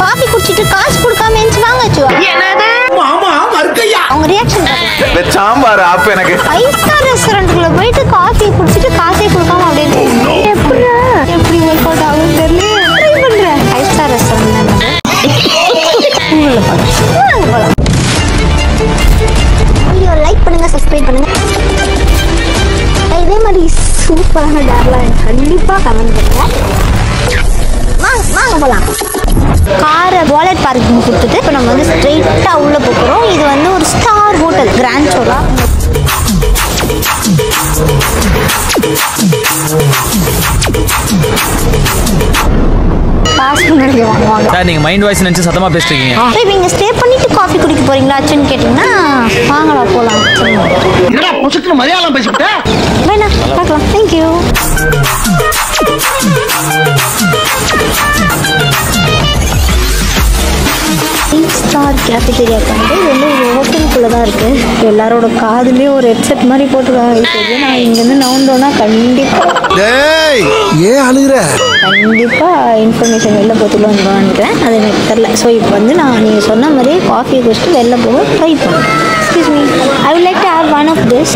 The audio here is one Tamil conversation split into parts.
காஃபி குடிச்சிட்டு காசு கொடுக்காம வாங்க அச்சு. அவங்க ரியாக்ஷன் சாம்பார் ஆப் எனக்கு 5 ஸ்டார் ரெஸ்டாரண்ட்டுக்குள்ள போயிட்டு காஃபி குடிச்சிட்டு காசே கொடுக்காம அப்படியே எப்படி ஒர்க் அவுட் ஆகும் தெரியல. ட்ரை பண்றேன். 5 ஸ்டார் ரெஸ்டாரண்ட் கூகுள்ல பாருங்க. வீடியோ லைக் பண்ணுங்க, சப்ஸ்கிரைப் பண்ணுங்க. இதே மாதிரி சூப்பரான டேர்லாம் கண்டிப்பா கமெண்ட் பண்ணுங்க. வாங்க போலாம். காரை வாலெட் பார்க்கிங் கொடுத்துட்டு இப்போ நம்ம வந்து ஸ்ட்ரெயிட்டாக உள்ளே போகிறோம். இது வந்து ஒரு ஸ்டார் ஹோட்டல் கிராண்ட் சோலா. சார் நீங்க மைண்ட் வாய்ஸ் நினைச்சு சத்தமா பேசுறீங்க. இப்போ நீங்க ஸ்டே பண்ணிட்டு காஃபி குடிக்க போறீங்களா அச்சுன்னு கேட்டீங்கன்னா வாங்கலாம் போலாம். என்னடா புசுக்கு மலையாளம் பேசிட்டே? வேணா பார்க்கலாம். Thank you. ஸ்டார் கேஃபிடேரியாவுக்கு வந்து இது வந்து ஒரு ஹோட்டலுக்குள்ளே தான் இருக்குது. எல்லாரோட காதுலேயும் ஒரு ஹெட்செட் மாதிரி போட்டுருக்காங்க. இப்போ நான் இங்கேருந்து நவுண்டோன்னா கண்டிப்பாக இன்ஃபர்மேஷன் வெளில போட்டுலாம் வந்துடுவேன். அது எனக்கு தெரில. ஸோ இப்போ வந்து நீங்கள் சொன்ன மாதிரியே காஃபியை குடிச்சிட்டு வெளில போக ட்ரை பண்ணுவேன். Excuse me, I would like to have one of this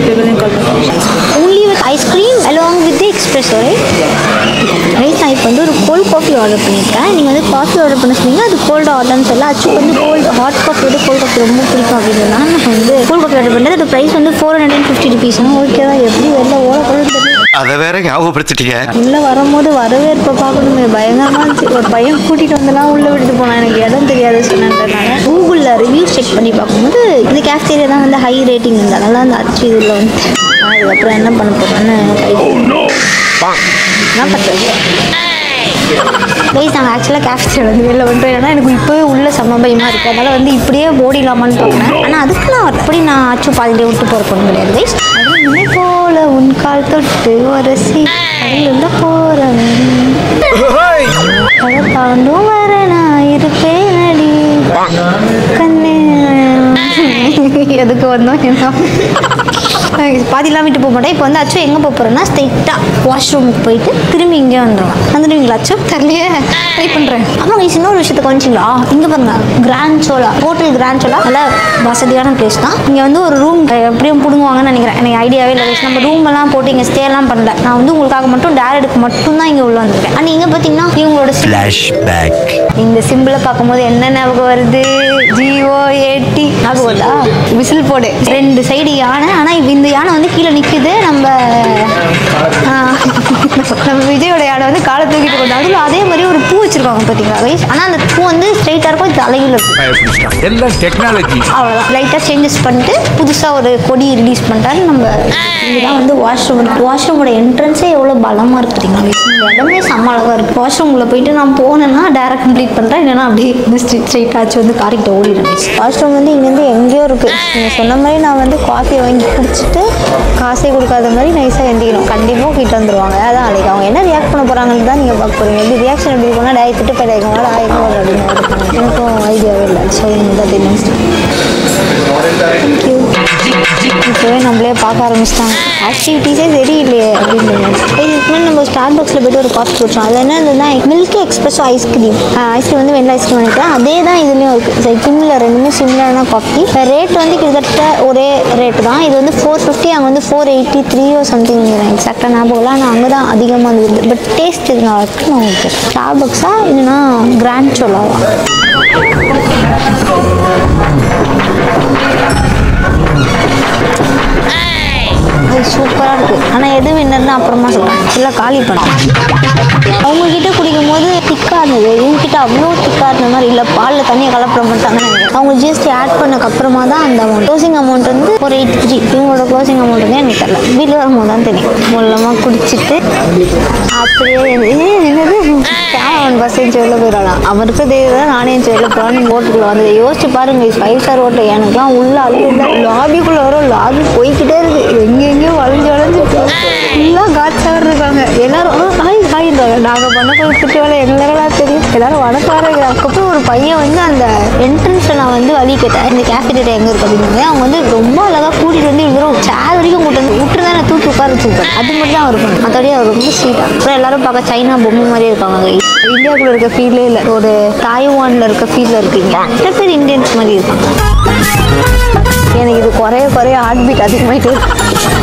only with ice cream along with the espresso, right? நான் இப்போ வந்து ஒரு கோல்ட் காஃபி ஆர்டர் பண்ணியிருக்கேன். நீங்கள் வந்து காஃபி ஆர்டர் பண்ண சொன்னீங்க, அது கோல்டு ஆர்டர்னு சொல்ல அச்சு வந்து ஹாட் காஃபியோட கோல்ட் காஃபி ரொம்ப பிடிக்கும் அப்படின்னா நான் வந்து கோல்ட் காஃபி ஆர்டர் பண்ணுறது. அது ப்ரைஸ் வந்து 450 rupees. ஓகே தான். எப்படி வெளில ஓடக்கூடாது அதை வேற ஞாபகப்படுத்திட்டீங்க. உள்ளே வரும்போது வரவேற்பை பார்க்கணுமே பயங்கரமாக இருந்துச்சு. ஒரு பையன் கூட்டிகிட்டு வந்தெல்லாம் உள்ளே விட்டுட்டு போனான். எனக்கு இடம் தெரியாது சொன்னதுனால கூகுளில் ரிவ்யூஸ் செக் பண்ணி பார்க்கும்போது இந்த கேஃப்டேரியா தான் வந்து ஹை ரேட்டிங் இருந்ததுனால அந்த அச்சு இதில் வந்து அதுக்கப்புறம் என்ன பண்ண போகிறோன்னு என்ன பண்ணுறது. ப்ளீஸ் நாங்கள் ஆக்சுவலாக கேஃப்டேரியா வந்து வெளில வந்துட்டோம். ஏன்னா எனக்கு இப்போவே உள்ள செம்ம பயமாக இருக்குது. அதனால் வந்து இப்படியே ஓடிடலாமான்னு பார்க்குறேன். ஆனால் அதுக்கெல்லாம் அப்படி நான் அச்சு பாதிலே விட்டு போகிற பொண்ணு கிடையாது கைஸ். அது போல உன் கால் தொட்டு வரசி அதில் போகிறவன் அதை தாண்டும் வர நான் இருப்பேன் அடி கண்ணே. எதுக்கு வந்தோம் என்ன பாதிலாம் விட்டு போக மாட்டேன். இப்போ வந்து அச்சு எங்கே போக போகிறேன்னா ஸ்ட்ரெயிட்டாக வாஷ்ரூமுக்கு போயிட்டு திரும்பி இங்கே வந்துடுவேன். வந்துடுவீங்களா அச்சு? தெரியலையே, ட்ரை பண்ணுறேன். அப்புறம் இன்னொரு விஷயத்தை கவனிச்சிங்களா? இங்கே பாருங்க கிராண்ட் சோலா ஹோட்டல். கிராண்ட் சோலா நல்ல வசதியான பிளேஸ் தான். இங்கே வந்து ஒரு ரூம் எப்படியும் பிடுங்குவாங்கன்னு நினைக்கிறேன். எனக்கு ஐடியாவே இல்லை. நம்ம ரூம் எல்லாம் போட்டு இங்கே ஸ்டேலாம் பண்ணல. நான் வந்து உங்களுக்காக மட்டும் டேரக்டுக்கு மட்டும் தான் இங்கே உள்ள வந்திருக்கேன். ஆனால் இங்கே பார்த்தீங்கன்னா இவங்களோட ஃப்ளாஷ்பேக் இந்த சிம்பிளை பார்க்கும்போது என்ன ஞாபகம் வருது? GOAT ஞாபகம் வருதா? விசில் போடு. 2 சைடு யானை. ஆனால் இந்த யானை வந்து கீழே நிற்குது. நம்ம விஜயோட யானை வந்து காலை தூக்கிட்டு கொண்டு அதில் அதே மாதிரி ஒரு பூ வச்சிருக்காங்க பார்த்தீங்களா கைஸ்? ஆனால் அந்த பூ வந்து ஸ்ட்ரெயிட்டாக இருக்கும், தலையில் இருக்கும். எல்லாம் டெக்னாலஜி. அவ்வளோதான். லைட்டாக சேஞ்சஸ் பண்ணிட்டு புதுசாக ஒரு கொடி ரிலீஸ் பண்ணிட்டாரு. நம்ம இதுதான் வந்து வாஷ்ரூமோட என்ட்ரன்ஸே எவ்வளோ பலமாக இருக்கு பார்த்தீங்களா கைஸ்? இந்த இடமே செம்ம அழகாக இருக்குது. வாஷ்ரூமில் போயிட்டு நான் போனேன்னா டேரக்ட் கம்ப்ளீட் பண்ணுறேன். இல்லைன்னா அப்படியே ஸ்ட்ரெயிட்டாக ஆச்சு வந்து காரிக்கிட்ட ஓடிடுறேன். வாஷ்ரூம் வந்து இங்கேருந்து எங்கேயோ இருக்குது. நீங்கள் சொன்ன மாதிரி நான் வந்து காஃபி வாங்கி குடிச்சிட்டு காசே கொடுக்காத மாதிரி நைஸாக எந்திக்கணும். கண்டிப்பாக கிட்ட வந்துடுவாங்க. அதான் அன்றைக்கி அவங்க என்ன ரியாக்ட் பண்ண போகிறாங்கன்னு தான் நீங்கள் பார்க்க போகிறீங்க. எப்படி ரியாக்ஷன் எப்படி போனால் டேய் திட்டு போயிடாங்க அப்படின்னு எனக்கும் ஐடியாவே இல்லை. ஸோ இந்த தேங்க்யூ. இப்போவே நம்மளே பார்க்க ஆரம்பிச்சிட்டாங்க. ஆக்டிவிட்டீஸே சரியில்லையே அப்படின்னு. இதுக்கு முன்னாடி நம்ம ஸ்டார்பக்ஸில் போய்ட்டு ஒரு காஃபி குடிச்சோம். அது என்ன இருந்ததுன்னா மில்கி எக்ஸ்பிரஸோ ஐஸ்கிரீம் வந்து வெள்ளை ஐஸ்கிரீம் நினைக்கிறேன். அதே தான் இதுலேயும் இருக்குது. சிமிலர், ரெண்டுமே சிமிலரான காஃபி. ரேட் வந்து கிட்டத்தட்ட ஒரே ரேட்டு தான். இது வந்து 450, அங்கே வந்து 483 சம்திங். எக்ஸாக்டாக ஞாபகம் இல்லை. ஆனால் அங்கே தான் அதிகமாக இருந்தது. பட் டேஸ்ட் இது நல்லா இருக்குது. நான் ஓகே. ஸ்டார்பக்ஸா இல்லைன்னா கிராண்ட் சோலாவா? அது சூப்பராக இருக்குது. ஆனால் எது வின்னர்னு அப்புறமா சொல்கிறேன். இல்லை காலி பண்ணேன். அவங்கக்கிட்ட குடிக்கும் போது திக்காக இருந்தது. இவங்ககிட்ட அவ்வளோ திக்காக இருந்த மாதிரி இல்லை. பாலில் தண்ணியை கலப்பட மாட்டாங்கன்னு நினைக்கிறேன். அவங்க ஜிஎஸ்டி ஆட் பண்ணக்கப்புறமா தான் அந்த அமௌண்ட். க்ளோசிங் அமௌண்ட் வந்து 483. இவங்களோட க்ளோசிங் அமௌண்ட் வந்து எனக்கு தெரியல. வீட்டில் வரும்போது தான் தெரியும். மூலமாக குடிச்சிட்டு அப்படியே என்னது கேமராமேன் பஸ் என் வெளில போயிடலாம். அவருக்கு தெரியுதான் நானே என் வெளில போகலான்னு ஹோட்டலுக்குள்ள வந்தது. யோசிச்சு பாருங்க, 5 ஸ்டார் ஹோட்டல். எனக்குலாம் உள்ள அழுகுல லாபிக்குள்ளே வரும். லாபி போய்கிட்டே இருக்குது. எங்கெங்கேயோ வளைஞ்சு ஃபுல்லாக காட்சாக இருக்காங்க. எல்லாரும் ஹாய் ஹாய்ன்றாங்க. நாங்கள் பண்ண போய் குட்டி வேலை எங்களால் தெரியும். எல்லாரும் பணக்காரங்க. அதுக்கப்புறம் ஒரு பையன் வந்து அந்த என்ட்ரன்ஸில் நான் வந்து வழி கேட்டேன், இந்த கேஃபேட்டேரியா எங்கே இருக்குது அப்படின்னு. அவங்க வந்து ரொம்ப அழகாக கூட்டிகிட்டு வந்து இவ்வளோ சேர் வரைக்கும் விட்டுருந்தா நான் தூக்கி உட்கார வச்சுருப்பேன். அது மட்டும் தான் அவர் பண்ணும். மற்றபடி அவர் ரொம்ப ஸ்வீட்டாக. அப்புறம் எல்லாரும் பார்க்க சைனா பொம்மை மாதிரி இருக்காங்க. இந்தியாவுக்குள்ள இருக்க ஃபீல்டே இல்லை, ஒரு தாய்வானில் இருக்க ஃபீல்டில் இருக்கீங்க. சில பேர் இந்தியன்ஸ் மாதிரி இருக்காங்க. எனக்கு இது குறைய ஹார்ட் பீட் அதிகமாகிட்டு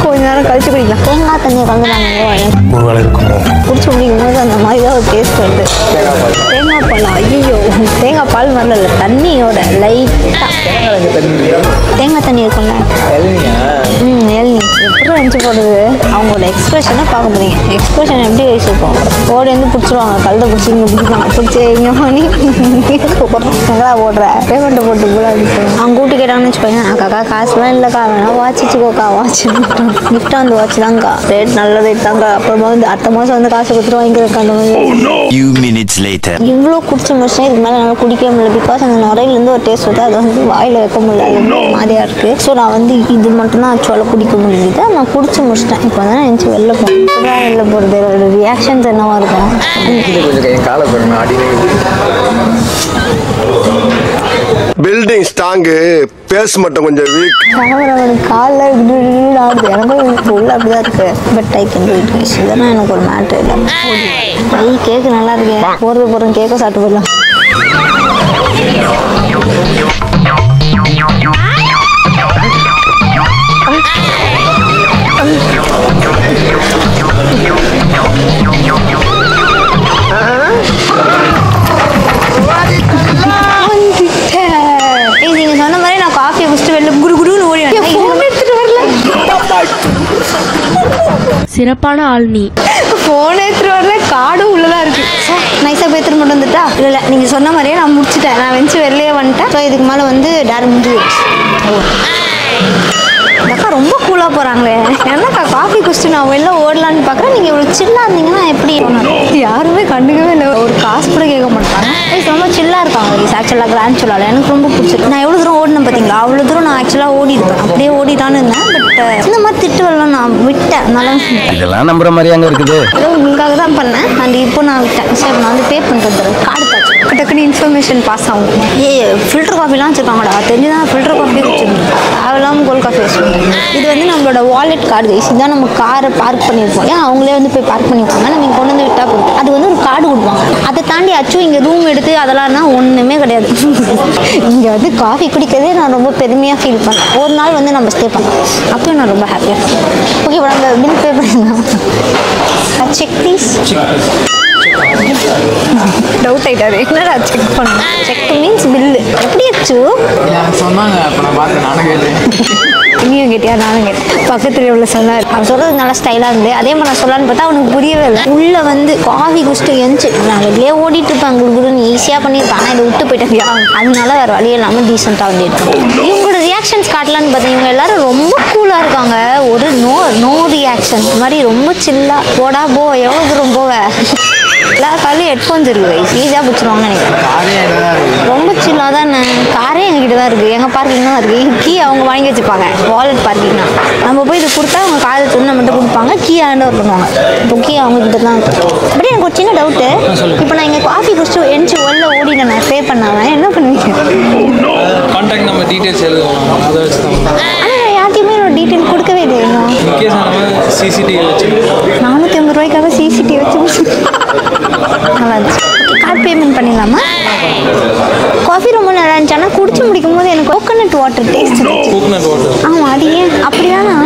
கொஞ்ச நேரம் கழிச்சு குடிக்கலாம். தேங்காய் தண்ணியை கலந்துட்டாங்க குடிச்சு குடிக்கும் போது அந்த மாதிரி தான் ஒரு டேஸ்ட் வருது. தேங்காய் பால், ஐயோ தேங்காய் பால் வரல, இல்லை தண்ணியோட லைட்டாக தேங்காய் தண்ணி இருக்கும்ல, இளநீ எப்படி நினச்சி போடுறது. அவங்களோட எக்ஸ்பிரஷனை பார்க்க முடியுங்க. எக்ஸ்பிரஷன் எப்படி வச்சுருப்போம், ஓடி வந்து பிடிச்சிருவாங்க, கழுதை பிடிச்சி இங்கே பிடிப்பாங்க, பிடிச்சி இங்கே பண்ணி எங்களா போடுற பேமெண்ட்டை போட்டு கூட அடிப்போம். அவங்க கூட்டி கேட்டாங்கன்னு வச்சுக்கோங்க, அக்கா காசுலாம் இல்லைக்கா, வேணா வாட்ச் வச்சுக்கோக்கா, வாட்ச் கிஃப்டாக வந்து வாட்ச் தாங்க்கா, ரேட் நல்ல ரேட் தாங்க்கா, அப்புறமா வந்து அடுத்த மாதம் வந்து காசு கொடுத்துட்டு வாங்கிக்கிறக்கா. அந்த மாதிரி இவ்வளோ குடிச்சு முடிச்சா இதுக்கு மேலே நல்லா குடிக்கவே முடியல. பிகாஸ் அந்த நுரையிலேருந்து ஒரு டேஸ்ட் வருது, அது வந்து வாயில் வைக்க முடியல, அது ரொம்ப மாதிரியாக இருக்குது. ஸோ நான் வந்து இது மட்டும்தான் ஆக்சுவலாக குடிக்க முடியுது. நான் குடிச்சு முடிச்சிட்டேன். இப்போ வந்து நான் நினச்சி வெளில போகிறேன். வெளில போகிறது ஒரு ரியாக்ஷன்ஸ் என்னவா இருக்கும். பில்டிங் ஸ்ட்ராங்கு, பேஸ் மட்டும் கொஞ்சம் வீக். அவனுக்கு காலில் ஆடுது. எனக்கும் உள்ள அப்படிதான் இருக்கு. But I can do it. இதெல்லாம் எனக்கு ஒரு மேட்ரு இல்லை. கேக்கு நல்லா இருக்கு. போகிறது கேக்கை சாப்பிட்டு போயிடலாம். நீங்க சொன்ன மாதிரி நான் காஃபியை குடிச்சிட்டு வெளில குடுகுடுன்னு ஓடி எடுத்துட்டு வரல. சிறப்பான ஆள் நீ. போன் எடுத்துட்டு வரல, காடும் உள்ளதான் இருக்கு. நைஸா பேத்துட்டு மட்டும் வந்துட்டா. இல்லை நீங்க சொன்ன மாதிரியே நான் முடிச்சுட்டேன். நான் வெச்சு வெளியே வந்துட்டேன். ஸோ இதுக்கு மேலே வந்து டேர் முடிஞ்சு அக்கா ரொம்ப கூலாக போகிறாங்களே. என்னக்கா காஃபி குடிச்சிட்டு நான் வெளில ஓடலான்னு பார்க்குறேன். நீங்கள் இவ்வளோ சில்லாக இருந்தீங்கன்னா எப்படி? யாருமே கண்டுக்கவே இல்லை. ஒரு காசு கூட கேட்க மாட்டாங்க. ரொம்ப சில்லாக இருக்காங்க. ஆக்சுவலாக கிராண்ட் சொல்லலாம். எனக்கு ரொம்ப பிடிச்சிருக்கு. நான் எவ்வளோ தூரம் ஓடினேன் பார்த்தீங்களா? அவ்வளோ தூரம் நான் ஆக்சுவலாக ஓடிருப்பேன். அப்படியே ஓடிட்டான்னு இருந்தேன். பட் இந்த மாதிரி திட்டுவெல்லாம் நான் விட்டேன். நல்லா இதெல்லாம் நம்புற மாதிரி அங்கே இருக்குது. உங்களுக்காக தான் பண்ணேன். அண்ட் இப்போ நான் விட்டேன். சரி நான் வந்து பே பண்ணிட்டு கார்டு பார்த்து டக்குன்னு இன்ஃபர்மேஷன் பாஸ் ஆகும். ஃபில்டர் காஃபிலாம் வச்சுருக்காங்கடா. தெரிஞ்சுதான் ஃபில்டர் காஃபி வச்சுருக்கோம். அதெல்லாம் கோல்ட் காஃபி வச்சுருக்கோம். இது வந்து நம்மளோட வாலெட் கார்டு கைஸ். இதுதான் நம்ம காரை பார்க் பண்ணியிருப்போம். ஏன் அவங்களே வந்து போய் பார்க் பண்ணியிருப்பாங்க. நம்ம இங்கே கொண்டு வந்து விட்டால் போதும். அது வந்து ஒரு கார்டு கொடுப்பாங்க. அதை தாண்டி ஆச்சும் இங்கே ரூம் எடுத்து அதெல்லாம்னா ஒன்றுமே கிடையாது. இங்கே வந்து காஃபி குடிக்கிறதே நான் ரொம்ப பெருமையாக ஃபீல் பண்ணேன். ஒரு நாள் வந்து நம்ம ஸ்டே பண்ணோம். அப்பயும் நான் ரொம்ப ஹாப்பியாக இருக்கேன். ஓகே, இப்போ நம்ம பில் பே பண்ணிடலாம். Check please. டவுட் ஆயிட்டாரு. என்னடா செக் பண்ண? Check means bill. எப்படி ஆச்சு சொன்னாங்க. அப்போ நான் பார்த்தேன், நானும் கேட்டேன். நீயும் கேட்டியா? நானும் கேட்டேன். பக்கத்துல உள்ள சொன்னார். அவன் சொல்றது நல்லா ஸ்டைலாக இருந்து அதே மாதிரி நான் சொல்லலான்னு பார்த்தா அவனுக்கு புரியவே இல்லை. உள்ள வந்து காஃபி குடிச்சிட்டு எந்திச்சு நான் வெளியே ஓடிட்டு இருப்பேன். குடுன்னு ஈஸியாக பண்ணியிருப்பேன். ஆனால் இதை விட்டு போயிட்டேன். அதனால வேறு வழி இல்லாமல் டீசெண்டாக வந்து இருக்கேன். இவங்களோட ரியாக்ஷன்ஸ் காட்டலான்னு பார்த்தீங்க. இவங்க எல்லாரும் ரொம்ப கூலாக இருக்காங்க. ஒரு நோ ரியாக்ஷன் மாதிரி ரொம்ப சில்லா. போடா போ, எவ்வளோ தூரம் போவ. எல்லா காலையும் ஹெட்ஃபோன்ஸ் இருக்குது. ஈஸியாக பிடிச்சிருவாங்க நினைக்கிறேன். ரொம்ப சில்லாக தானே. காரே எங்ககிட்ட தான் இருக்குது. எங்கள் பார்க்கிங் தான் இருக்குது. கீ அவங்க வாங்கி வச்சுப்பாங்க. வாலெட் பார்க்கிங்னா நம்ம போய் இது கொடுத்தா அவங்க காலை துணை மட்டும் கொடுப்பாங்க. கீ ஹேண்ட் ஓவர் பண்ணுவாங்க. இப்போ கீ அவங்ககிட்ட தான் இருக்குது. அப்படி எனக்கு ஒரு சின்ன டவுட்டு. இப்போ நான் இங்கே காஃபி குடிச்சிட்டு எந்திச்சு வெளில ஓடினேன். நான் பே பண்ணாமல் என்ன பண்ணுவீங்க? கான்டாக்ட் நம்பர் டீட்டெயில்ஸ் எழுதுவோம். அதை வச்சு தான். ஆனால் யார்ட்டையுமே என்னோட டீட்டெயில் கொடுக்கவே இல்லை. இன்கேஸ் நம்ம சிசிடிவி வச்சு 450 ரூபாய்க்காக சிசிடிவி வச்சு நல்லா இருந்துச்சு. கார்டு பேமெண்ட் பண்ணிடலாமா? காஃபி ரொம்ப நல்லா இருந்துச்சு. ஆனால் குடிச்சு முடிக்கும் போது எனக்கு coconut water taste. Coconut water. ஆமாம், அது ஏன் அப்படியானா?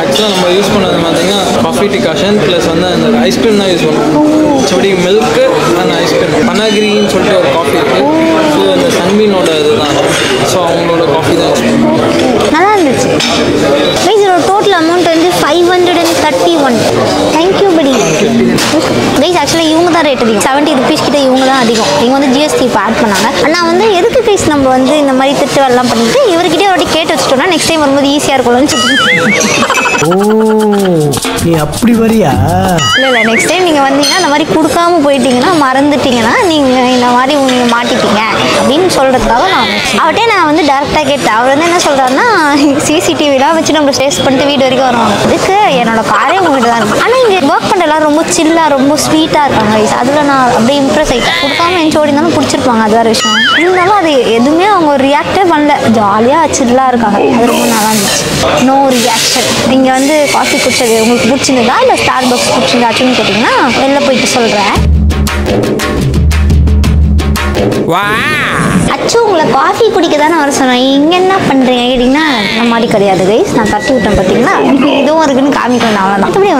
ஆக்சுவலாக நம்ம யூஸ் பண்ணது பார்த்தீங்கன்னா காஃபி டிகாஷன் ப்ளஸ் வந்து அந்த ஐஸ்கிரீம் தான் யூஸ் பண்ணுவோம். மற்றபடி மில்க்கு அண்ட் ஐஸ்கிரீம். பனாகிரின்னு சொல்லிட்டு ஒரு காஃபி இருக்குது. ஸோ அந்த சன்மீனோட இதுதான். ஸோ அவங்களோட காஃபி தான் யூஸ் பண்ணுவோம். நல்லா இருந்துச்சு. இதோட டோட்டல் அமௌண்ட் வந்து 531. தேங்க்யூ படி. கைஸ் ஆக்சுவலாக இவங்க தான் ரேட் அதிகம். 70 ருபீஸ் கிட்ட இவங்க தான் அதிகம். இவங்க வந்து ஜிஎஸ்டி இப்போ ஆட் பண்ணாங்க. ஆனால் வந்து எதுக்கு கைஸ் நம்ம வந்து இந்த மாதிரி திட்டு வரலாம் பண்ணிட்டு இவர்கிட்டே ஒரு வாட்டி கேட்டு வச்சுட்டோம்னா நெக்ஸ்ட் டைம் வரும்போது ஈஸியாக இருக்கும்னு சொல்லி. ஓ, நீ அப்படி வரியா? இல்லை நெக்ஸ்ட் டைம் நீங்கள் வந்தீங்கன்னா இந்த மாதிரி கொடுக்காம போயிட்டீங்கன்னா மறந்துட்டீங்கன்னா நீங்கள் இந்த மாதிரி நீங்கள் மாட்டிப்பீங்க அப்படின்னு சொல்கிறதுக்காக அவர்கிட்ட நான் வந்து டேரெக்டாக கேட்டேன். அவர் வந்து என்ன சொல்கிறாருன்னா சிசிடிவிலாம் வச்சு நம்ம ஸ்டேஸ் பண்ணிட்டு வீடு வரைக்கும் வருவாங்க. அதுக்கு என்னோட காரே உங்கள்கிட்ட தான் இருக்கும். ஆனால் இங்கே ஒர்க் பண்ணுற எல்லாரும் ரொம்ப சில்லாக ரொம்ப ஸ்வீட்டாக இருக்காங்க கைஸ். அதில் நான் அப்படியே இம்ப்ரெஸ் ஆகிட்டேன். கொடுக்காம என் சோடி இருந்தாலும் பிடிச்சிருப்பாங்க, அது வேறு விஷயம். இருந்தாலும் அது எதுவுமே அவங்க ரியாக்டே பண்ணல, ஜாலியாக சில்லாக இருக்காங்க. அது ரொம்ப நல்லா இருந்துச்சு. No reaction. நீங்கள் வந்து காஃபி குடிச்சது உங்களுக்கு பிடிச்சிருந்ததா இல்லை ஸ்டார் பாக்ஸ் பிடிச்சிருந்தாச்சுன்னு கேட்டிங்கன்னா வெளில போயிட்டு சொல்கிறேன். அச்சு உங்களை காஃபி குடிக்க தானே வர சொன்னேன், இங்கே என்ன பண்ணுறீங்க கேட்டிங்கன்னா அந்த மாதிரி கிடையாது கைஸ். நான் தட்டி விட்டேன் பார்த்தீங்களா, இதுவும் இருக்குன்னு காமிக்கணும். அவ்வளோதான். அப்படியே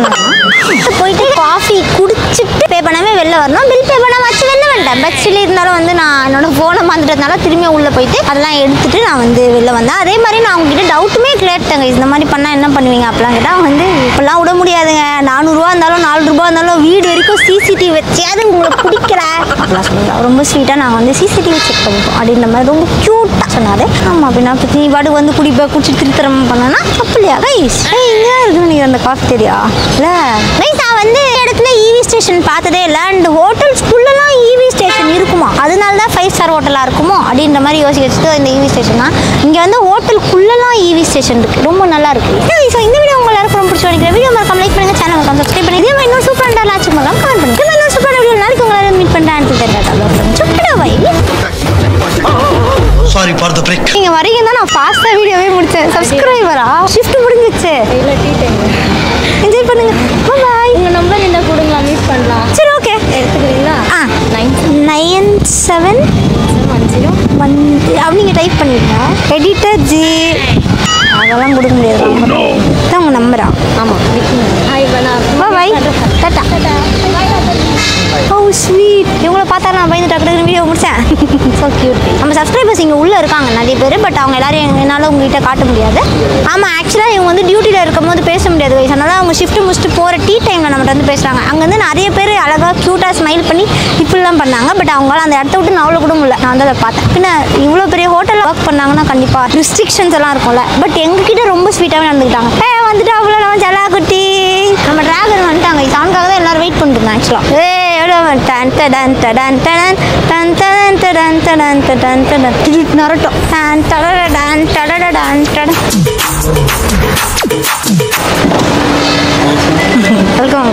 போயிட்டு காஃபி குடிச்சிட்டு பே பண்ணாமல் வெளில வரணும். பில் பே பண்ணாமல் வச்சு வெளில வந்துட்டேன். பஸ்ஸில் இருந்தாலும் வந்து நான் என்னோட ஃபோனை மாந்துட்டதுனால திரும்பி உள்ளே போயிட்டு அதெல்லாம் எடுத்துட்டு நான் வந்து வெளில வந்தேன். அதே மாதிரி நான் அவங்ககிட்ட டவுட்டுமே கேட்டேங்க, இந்த மாதிரி பண்ணால் என்ன பண்ணுவீங்க அப்படிலாம் கேட்டால் வந்து இப்போல்லாம் விட முடியாதுங்க, 400 ரூபா இருந்தாலும் 4 ரூபா இருந்தாலும் வீடு வரைக்கும் சிசிடிவி வச்சாது உங்களுக்கு பிடிக்கல அப்படிலாம் சொல்லுவாங்க. ரொம்ப ஸ்வீட்டாக நாங்கள் வந்து சிசிடிவி செக் பண்ணிப்போம் அப்படின்ற மாதிரி ரொம்ப க்யூட்டாக சொன்னார். ஆமாம் அப்படின்னா நீ பாட்டுக்கு வந்து குடிச்சு திருத்தரமாக பண்ணனா தப்பு இல்லையா கைஸ்? இங்கே தான் இருக்குன்னு நீங்கள் அந்த காஃபி தெரியா இல்லை கைஸ்? நான் வந்து இடத்துல இவி ஸ்டேஷன் பார்த்ததே இல்லை. அண்ட் ஹோட்டல்ஸ்குள்ளெல்லாம் இவி ஸ்டேஷன் இருக்குமா, அதனால தான் 5 ஸ்டார் ஹோட்டலாக இருக்குமோ அப்படின்ற மாதிரி யோசிச்சு வச்சுட்டு இந்த இவி ஸ்டேஷன் தான். இங்கே வந்து ஹோட்டலுக்குள்ளெல்லாம் இவி ஸ்டேஷன் இருக்குது, ரொம்ப நல்லா இருக்குது. ஸோ இந்த வீடியோ உங்கள் எல்லாருக்கும் ரொம்ப பிடிச்சி நினைக்கிறேன். வீடியோ மறக்காம லைக் பண்ணுங்கள், சேனல் மறக்காம சப்ஸ்கிரைப் பண்ணி இதே மாதிரி இன்னும் சூப்பராக லாட்சி மறக்காம கமெண்ட் பண்ணுங்கள். இன்னும் சூப்பரான வீடியோ நாளைக்கு உங்களை மீட் பண்ணுறேன். Sorry for the break. நீங்க வரீங்க தான் நான் ஃபாஸ்டா வீடியோவே முடிச்சேன். சப்ஸ்கிரைபரா ஷிஃப்ட் முடிஞ்சிச்சு. என்ஜாய் பண்ணுங்க. பை. உங்க நம்பர் என்ன கொடுங்க, மீட் பண்ணலாம். சரி ஓகே எடுத்துக்கிறீங்களா? 9710 அப்படிங்க டைப் பண்ணிருங்க. எடிட்டர் ஜி அதெல்லாம் கொடுக்க முடியாது. தான் உங்க நம்பரா? ஆமா. ஹாய் பனா. பை. டாடா. Oh sweet. இவங்களை பார்த்தா நான் பயந்து டக்கு வீடியோ முடிச்சேன். So cute. நம்ம சப்ஸ்கிரைபர்ஸ் இங்கே உள்ளே இருக்காங்க நிறைய பேர். பட் அவங்க எல்லாரும் என்னால் உங்ககிட்ட காட்ட முடியாது. ஆமாம் ஆக்சுவலாக இவங்க வந்து டியூட்டியில் இருக்கும் போது பேச முடியாது வயசு. அதனால் அவங்க ஷிஃப்ட் முடிச்சுட்டு போகிற டீ டைமில் நம்மகிட்ட வந்து பேசுகிறாங்க. அங்கே வந்து நிறைய பேர் அழகாக க்யூட்டாக ஸ்மைல் பண்ணி இப்படிலாம் பண்ணாங்க. பட் அவங்களால அந்த இடத்த விட்டு நான் அவ்வளோ கூட முடியல. நான் வந்து அதை பார்த்தேன். பின்ன இவ்வளோ பெரிய ஹோட்டலில் ஒர்க் பண்ணாங்கன்னா கண்டிப்பாக ரெஸ்ட்ரிக்ஷன்ஸ் எல்லாம் இருக்கும்ல. பட் எங்ககிட்ட ரொம்ப ஸ்வீட்டாகவே நடந்துக்கிட்டாங்க. வந்துட்டு அவ்வளோ நம்ம ஜலா குட்டி நம்ம டிராகன் வந்துட்டாங்க. அவனுக்காக தான் எல்லாரும் வெயிட் பண்ணிருந்தேன் ஆக்சுவலாக. வெல்கம்.